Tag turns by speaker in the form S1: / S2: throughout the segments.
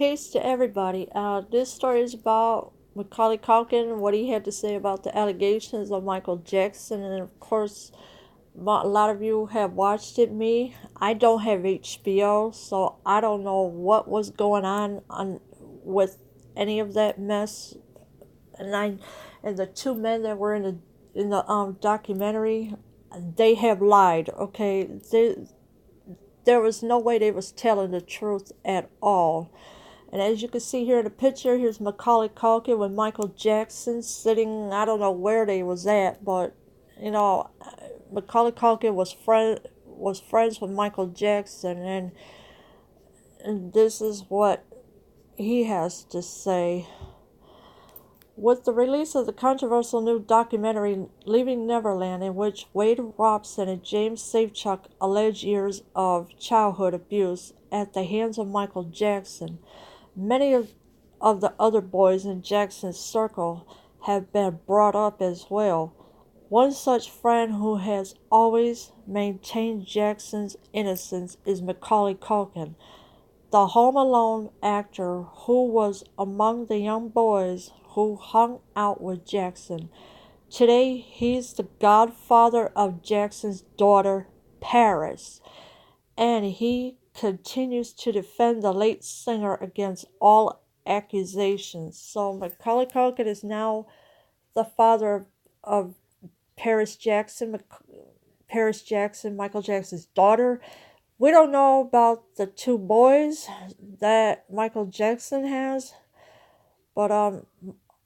S1: Peace to everybody. This story is about Macaulay Culkin, what he had to say about the allegations of Michael Jackson, and of course, a lot of you have watched it. Me, I don't have HBO, so I don't know what was going on with any of that mess. And and the two men that were in the documentary, they have lied. Okay, there was no way they was telling the truth at all. And as you can see here in the picture, here's Macaulay Culkin with Michael Jackson sitting. I don't know where they was at, but you know, Macaulay Culkin was friends with Michael Jackson, and this is what he has to say. With the release of the controversial new documentary Leaving Neverland, in which Wade Robson and James Safechuck allege years of childhood abuse at the hands of Michael Jackson, many of the other boys in Jackson's circle have been brought up as well. One such friend who has always maintained Jackson's innocence is Macaulay Culkin, the Home Alone actor who was among the young boys who hung out with Jackson. Today, he's the godfather of Jackson's daughter, Paris, and he continues to defend the late singer against all accusations. So Macaulay Culkin is now the father of Paris Jackson, Paris Jackson, Michael Jackson's daughter. We don't know about the two boys that Michael Jackson has, but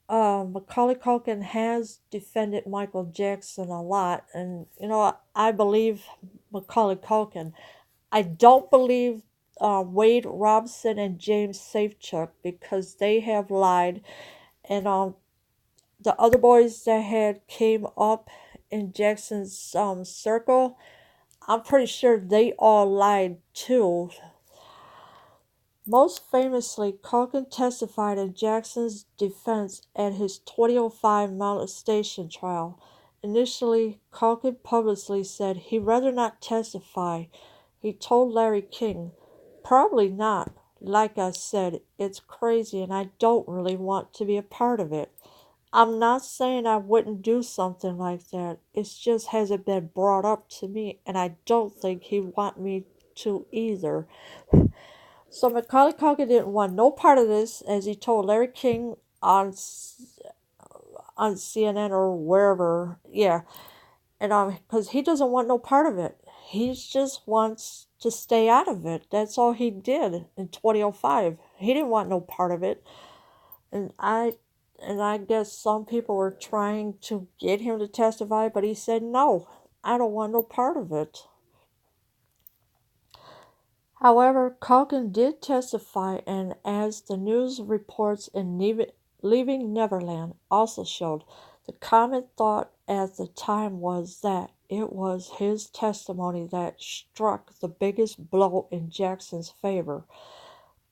S1: Macaulay Culkin has defended Michael Jackson a lot, and I believe Macaulay Culkin. I don't believe Wade Robson and James Safechuck because they have lied, and the other boys that had came up in Jackson's circle, I'm pretty sure they all lied too. Most famously, Culkin testified in Jackson's defense at his 2005 molestation trial. Initially, Culkin publicly said he'd rather not testify. He told Larry King, "Probably not. Like I said, it's crazy and I don't really want to be a part of it. I'm not saying I wouldn't do something like that. It just hasn't been brought up to me, and I don't think he'd want me to either." So Macaulay Culkin didn't want no part of this, as he told Larry King on CNN or wherever. Yeah, and because he doesn't want no part of it. He just wants to stay out of it. That's all he did in 2005. He didn't want no part of it, and I guess some people were trying to get him to testify, but he said no. I don't want no part of it. However, Culkin did testify, and as the news reports in Leaving Neverland also showed, the common thought at the time was that it was his testimony that struck the biggest blow in Jackson's favor.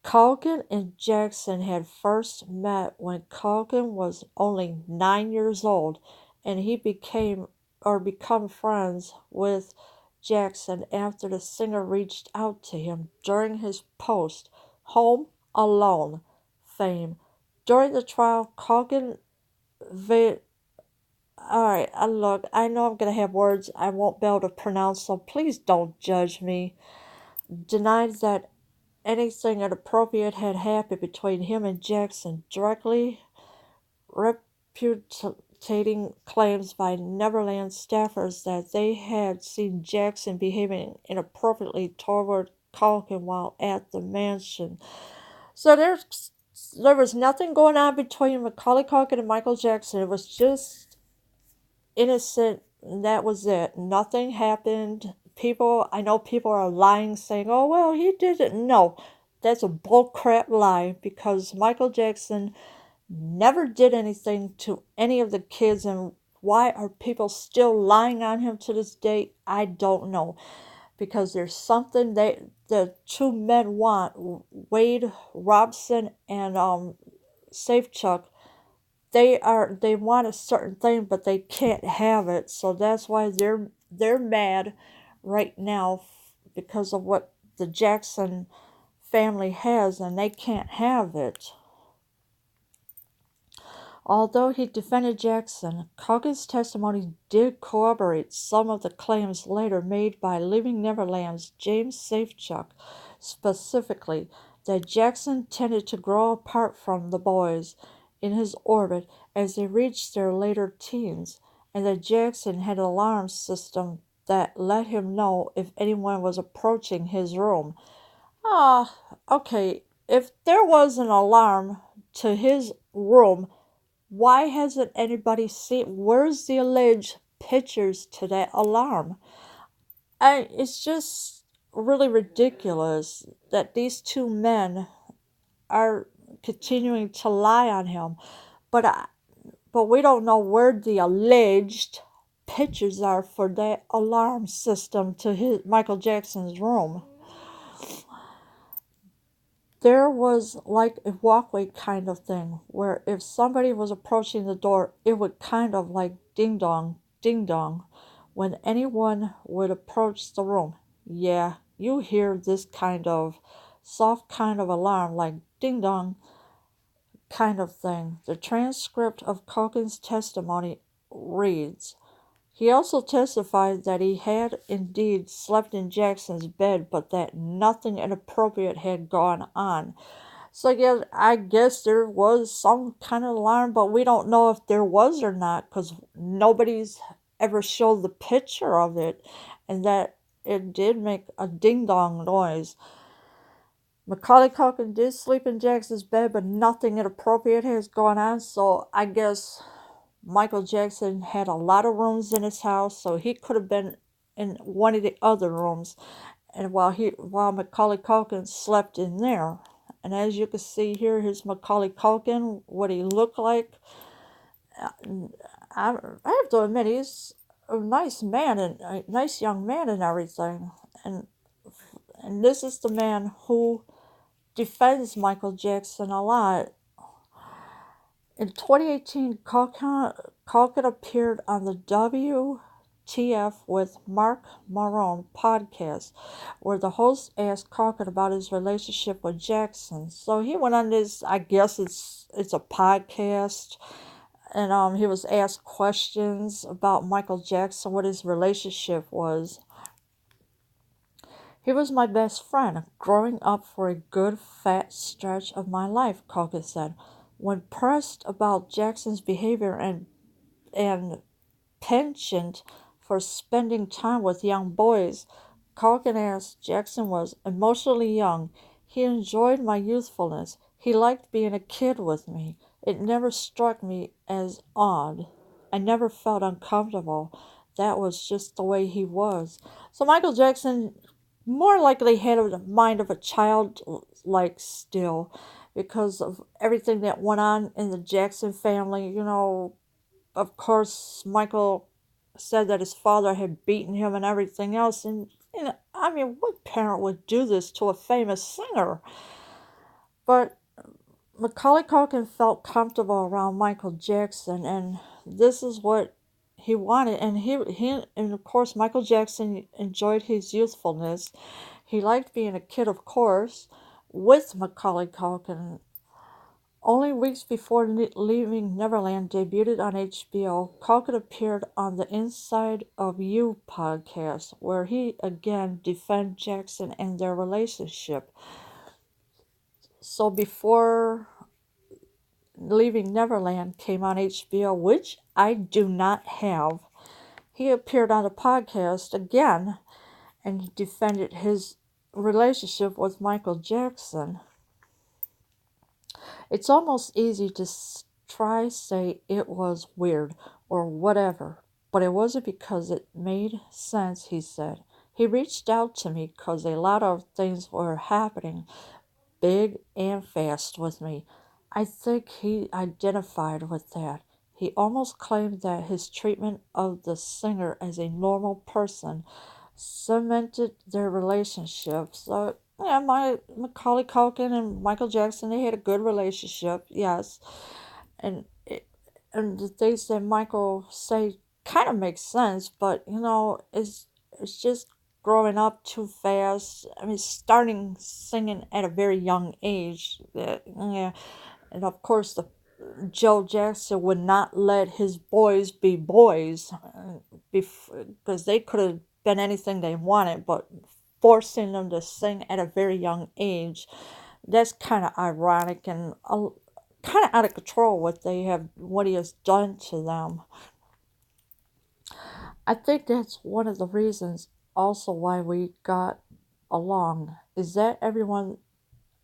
S1: Culkin and Jackson had first met when Culkin was only 9 years old, and he become friends with Jackson after the singer reached out to him during his post Home Alone fame. During the trial, Culkin vi- Alright, look, I know I'm gonna have words I won't be able to pronounce, so please don't judge me. Denied that anything inappropriate had happened between him and Jackson, directly repudiating claims by Neverland staffers that they had seen Jackson behaving inappropriately toward Culkin while at the mansion. So there was nothing going on between Macaulay Culkin and Michael Jackson. It was just innocent, and that was it. Nothing happened. I know people are lying, saying, "Oh well, he didn't." No, that's a bullcrap lie because Michael Jackson never did anything to any of the kids, and why are people still lying on him to this day? I don't know, because there's something the two men want, Wade Robson and Safechuck. They want a certain thing, but they can't have it, so that's why they're mad right now because of what the Jackson family has and they can't have it. Although he defended Jackson, Culkin's testimony did corroborate some of the claims later made by Leaving Neverland's James Safechuck, specifically that Jackson tended to grow apart from the boys in his orbit as they reached their later teens, and that Jackson had an alarm system that let him know if anyone was approaching his room. Ah, okay, if there was an alarm to his room, why hasn't anybody seen? Where's the alleged pictures to that alarm? It's just really ridiculous that these two men are continuing to lie on him, but but we don't know where the alleged pictures are for that alarm system to his Michael Jackson's room. There was like a walkway kind of thing where if somebody was approaching the door, it would kind of like ding dong when anyone would approach the room. Yeah, you hear this kind of soft kind of alarm like ding dong kind of thing. The transcript of Culkin's testimony reads, he also testified that he had indeed slept in Jackson's bed, but that nothing inappropriate had gone on. So yeah, I guess there was some kind of alarm, but we don't know if there was or not because nobody's ever showed the picture of it, and that it did make a ding dong noise. Macaulay Culkin did sleep in Jackson's bed, but nothing inappropriate has gone on. So I guess Michael Jackson had a lot of rooms in his house, so he could have been in one of the other rooms, and while Macaulay Culkin slept in there. And as you can see here, here's Macaulay Culkin, what he looked like. I have to admit, he's a nice man and a nice young man and everything. And and this is the man who defends Michael Jackson a lot. In 2018, Culkin appeared on the WTF with Mark Maron podcast, where the host asked Culkin about his relationship with Jackson. So he went on this, I guess it's a podcast, and he was asked questions about Michael Jackson, what his relationship was. He was my best friend growing up for a good fat stretch of my life, Culkin said. When pressed about Jackson's behavior and penchant for spending time with young boys, Culkin asked Jackson was emotionally young. He enjoyed my youthfulness. He liked being a kid with me. It never struck me as odd. I never felt uncomfortable. That was just the way he was. So Michael Jackson more likely had a mind of a child like still because of everything that went on in the Jackson family. Of course, Michael said that his father had beaten him and everything else. And I mean, what parent would do this to a famous singer? But Macaulay Culkin felt comfortable around Michael Jackson, and this is what he wanted. And and of course, Michael Jackson enjoyed his youthfulness. He liked being a kid, of course, with Macaulay Culkin. Only weeks before Leaving Neverland debuted on HBO, Culkin appeared on the Inside of You podcast, where he again defended Jackson and their relationship. So before Leaving Neverland came on HBO, which I do not have, he appeared on the podcast again and defended his relationship with Michael Jackson. It's almost easy to try say it was weird or whatever, but it wasn't because it made sense, he said. He reached out to me because a lot of things were happening big and fast with me. I think he identified with that. He almost claimed that his treatment of the singer as a normal person cemented their relationship. So yeah, my Macaulay Culkin and Michael Jackson, they had a good relationship, yes. And and the things that Michael say kind of make sense, but it's just growing up too fast. I mean, starting singing at a very young age. Yeah. And of course, the Joe Jackson would not let his boys be boys because they could have been anything they wanted, but forcing them to sing at a very young age, that's kind of ironic and kind of out of control what he has done to them. I think that's one of the reasons also why we got along is that everyone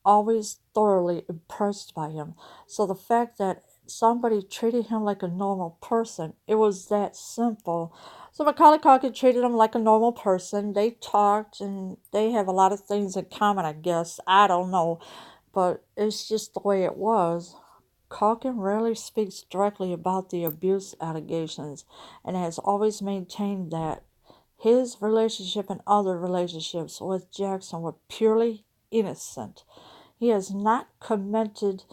S1: always thoroughly impressed by him. So the fact that somebody treated him like a normal person, it was that simple. So Macaulay Culkin treated him like a normal person. They talked and they have a lot of things in common, I guess. I don't know. But it's just the way it was. Culkin rarely speaks directly about the abuse allegations and has always maintained that his relationship and other relationships with Jackson were purely innocent. He has not commented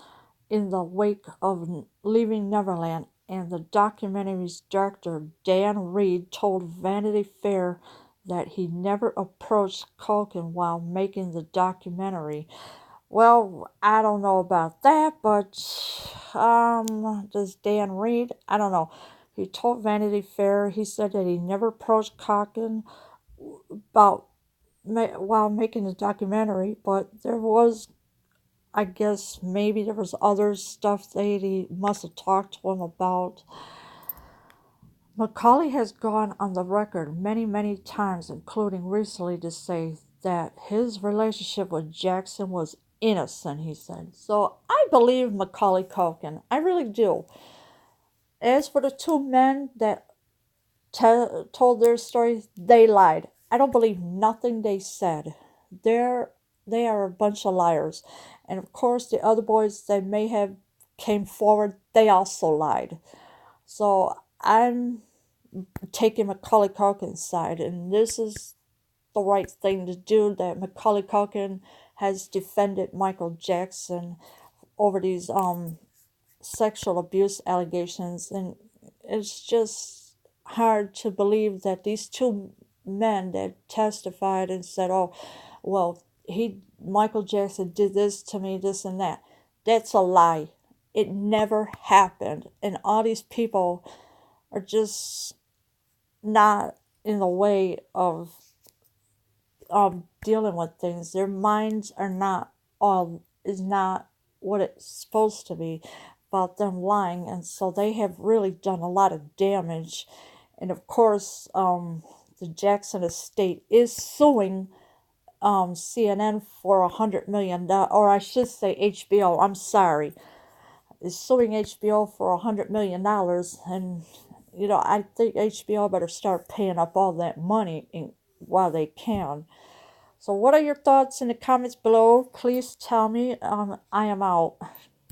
S1: in the wake of Leaving Neverland, and the documentary's director Dan Reed told Vanity Fair that he never approached Culkin while making the documentary. Well, I don't know about that, but does Dan Reed? I don't know. He told Vanity Fair he said that he never approached Culkin about while making the documentary, but there was, I guess, maybe there was other stuff that he must have talked to him about. Macaulay has gone on the record many, many times, including recently, to say that his relationship with Jackson was innocent, he said. So I believe Macaulay Culkin. I really do. As for the two men that told their stories, they lied. I don't believe nothing they said. They're they are a bunch of liars. And of course the other boys that may have came forward, they also lied. So I'm taking Macaulay Culkin's side, and this is the right thing to do. That Macaulay Culkin has defended Michael Jackson over these sexual abuse allegations, and it's just hard to believe that these two men that testified and said, "Oh, well, he Michael Jackson did this to me, this and that." That's a lie. It never happened, and all these people are just not in the way of dealing with things. Their minds are not all is not what it's supposed to be about them lying, and so they have really done a lot of damage. And of course, the Jackson estate is suing CNN for $100 million, or I should say HBO. I'm sorry, is suing HBO for $100 million, and I think HBO better start paying up all that money while they can. So, what are your thoughts in the comments below? Please tell me. I am out.